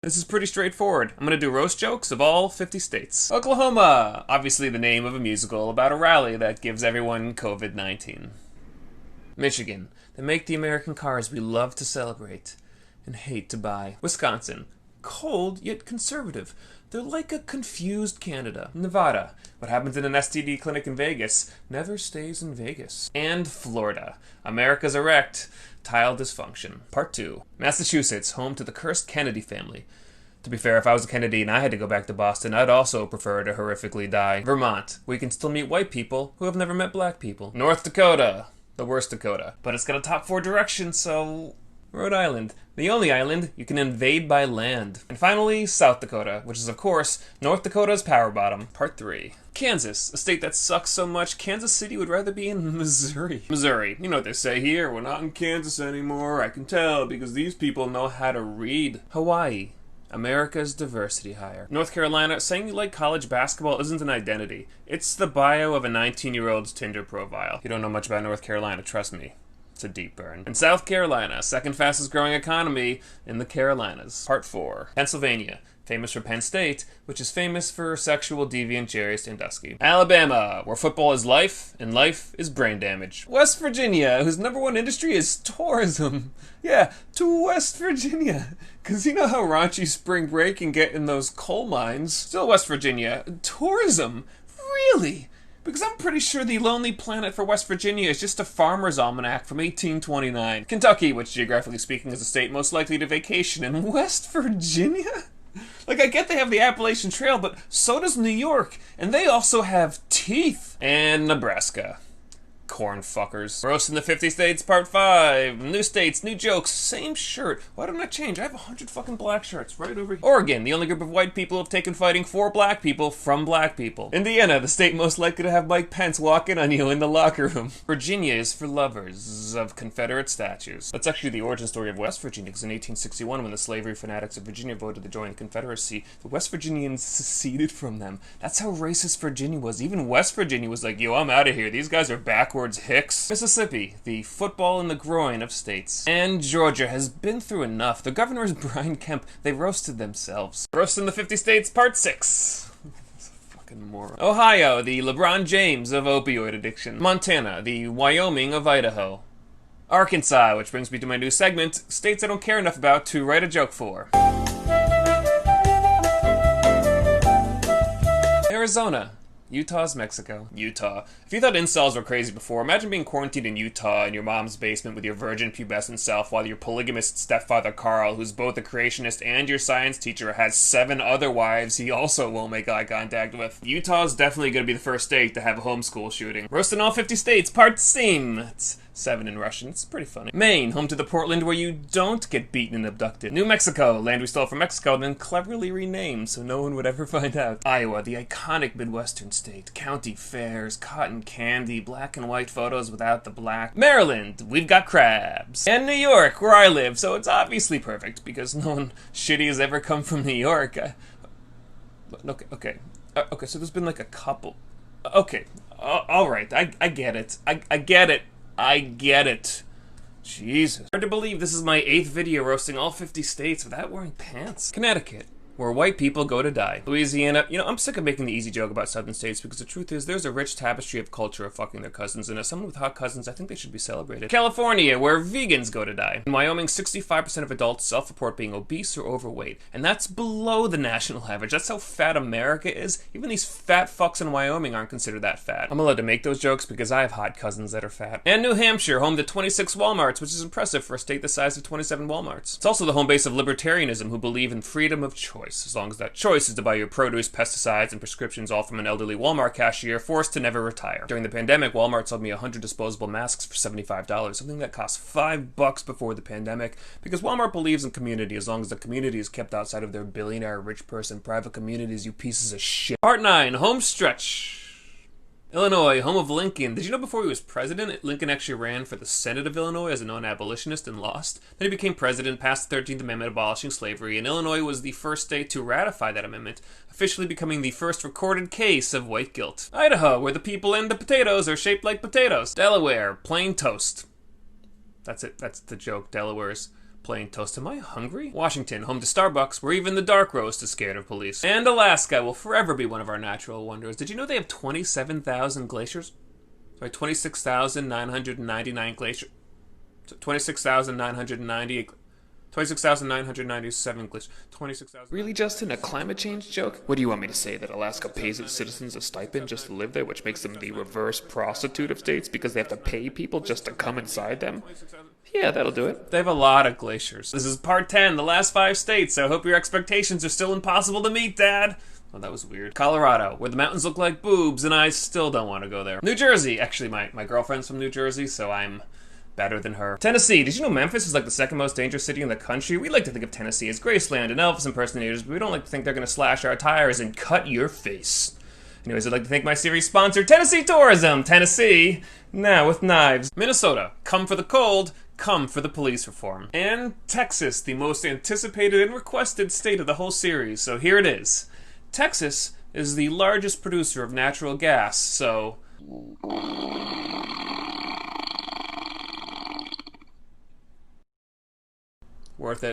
This is pretty straightforward. I'm gonna do roast jokes of all 50 states. Oklahoma! Obviously the name of a musical about a rally that gives everyone COVID-19. Michigan. They make the American cars we love to celebrate and hate to buy. Wisconsin. Cold, yet conservative. They're like a confused Canada. Nevada. What happens in an STD clinic in Vegas never stays in Vegas. And Florida. America's erect. Tile dysfunction. Part 2. Massachusetts, home to the cursed Kennedy family. To be fair, if I was a Kennedy and I had to go back to Boston, I'd also prefer to horrifically die. Vermont. We can still meet white people who have never met black people. North Dakota. The worst Dakota. But it's got a top 4 direction, so... Rhode Island. The only island you can invade by land. And finally, South Dakota, which is, of course, North Dakota's power bottom. Part 3. Kansas, a state that sucks so much, Kansas City would rather be in Missouri. Missouri, you know what they say here, we're not in Kansas anymore, I can tell, because these people know how to read. Hawaii, America's diversity hire. North Carolina, saying you like college basketball isn't an identity. It's the bio of a 19-year-old's Tinder profile. You don't know much about North Carolina, trust me. It's a deep burn. And South Carolina, second fastest growing economy in the Carolinas. Part 4. Pennsylvania, famous for Penn State, which is famous for sexual deviant Jerry Sandusky. Alabama, where football is life, and life is brain damage. West Virginia, whose #1 industry is tourism. Yeah, to West Virginia. Cause you know how raunchy spring break can get in those coal mines? Still West Virginia. Tourism? Really? Because I'm pretty sure the Lonely Planet for West Virginia is just a farmer's almanac from 1829. Kentucky, which geographically speaking is the state most likely to vacation in West Virginia? Like, I get they have the Appalachian Trail, but so does New York, and they also have teeth. And Nebraska. Corn fuckers. Roast in the 50 States, Part 5. New states, new jokes, same shirt. Why don't I change? I have 100 fucking black shirts right over here. Oregon, the only group of white people who have taken fighting for black people from black people. Indiana, the state most likely to have Mike Pence walk in on you in the locker room. Virginia is for lovers of Confederate statues. That's actually the origin story of West Virginia, because in 1861, when the slavery fanatics of Virginia voted to join the Confederacy, the West Virginians seceded from them. That's how racist Virginia was. Even West Virginia was like, yo, I'm out of here. These guys are backwards hicks. Mississippi, the football in the groin of states. And Georgia has been through enough. The governor is Brian Kemp. They roasted themselves. Roast in the 50 States, Part 6. Fucking moron. Ohio, the LeBron James of opioid addiction. Montana, the Wyoming of Idaho. Arkansas, which brings me to my new segment, states I don't care enough about to write a joke for. Arizona. Utah's Mexico. Utah. If you thought incels were crazy before, imagine being quarantined in Utah in your mom's basement with your virgin pubescent self while your polygamist stepfather Carl, who's both a creationist and your science teacher, has 7 other wives he also won't make eye contact with. Utah's definitely going to be the first state to have a homeschool shooting. Roast in all 50 states, Part 7. It's 7 in Russian. It's pretty funny. Maine, home to the Portland where you don't get beaten and abducted. New Mexico, land we stole from Mexico, then cleverly renamed so no one would ever find out. Iowa, the iconic Midwestern state. County fairs, cotton candy, black and white photos without the black. Maryland, we've got crabs. And New York, where I live, so it's obviously perfect because no one shitty has ever come from New York. Okay, so there's been like a couple. Okay, alright, I get it. I get it. I get it. Jesus. Hard to believe this is my 8th video roasting all 50 states without wearing pants. Connecticut, where white people go to die. Louisiana, you know, I'm sick of making the easy joke about southern states because the truth is there's a rich tapestry of culture of fucking their cousins, and as someone with hot cousins, I think they should be celebrated. California, where vegans go to die. In Wyoming, 65% of adults self-report being obese or overweight, and that's below the national average. That's how fat America is. Even these fat fucks in Wyoming aren't considered that fat. I'm allowed to make those jokes because I have hot cousins that are fat. And New Hampshire, home to 26 Walmarts, which is impressive for a state the size of 27 Walmarts. It's also the home base of libertarianism, who believe in freedom of choice, as long as that choice is to buy your produce, pesticides, and prescriptions all from an elderly Walmart cashier forced to never retire. During the pandemic, Walmart sold me 100 disposable masks for $75, something that cost $5 before the pandemic, because Walmart believes in community as long as the community is kept outside of their billionaire rich person private communities, you pieces of shit. Part 9, home stretch. Illinois, home of Lincoln. Did you know before he was president, Lincoln actually ran for the Senate of Illinois as a non-abolitionist and lost? Then he became president, passed the 13th Amendment abolishing slavery, and Illinois was the first state to ratify that amendment, officially becoming the first recorded case of white guilt. Idaho, where the people and the potatoes are shaped like potatoes. Delaware, plain toast. That's it. That's the joke. Delaware's Plain toast. Am I hungry? Washington, home to Starbucks, where even the dark roast is scared of police. And Alaska will forever be one of our natural wonders. Did you know they have 27,000 glaciers? Sorry, 26,999 glaciers. 26,990... 26,997 glaciers. 26,000... Really, Justin? A climate change joke? What do you want me to say? That Alaska pays its citizens a stipend just to live there, which makes them the reverse prostitute of states because they have to pay people just to come inside them? Yeah, that'll do it. They have a lot of glaciers. This is part 10, the last 5 states, so I hope your expectations are still impossible to meet, Dad. Oh, that was weird. Colorado, where the mountains look like boobs, and I still don't want to go there. New Jersey. Actually, my girlfriend's from New Jersey, so I'm better than her. Tennessee. Did you know Memphis is like the second most dangerous city in the country? We like to think of Tennessee as Graceland and Elvis impersonators, but we don't like to think they're going to slash our tires and cut your face. Anyways, I'd like to thank my series sponsor, Tennessee Tourism. Tennessee, now with knives. Minnesota. Come for the cold, come for the police reform. And Texas, the most anticipated and requested state of the whole series. So here it is. Texas is the largest producer of natural gas, so... worth it.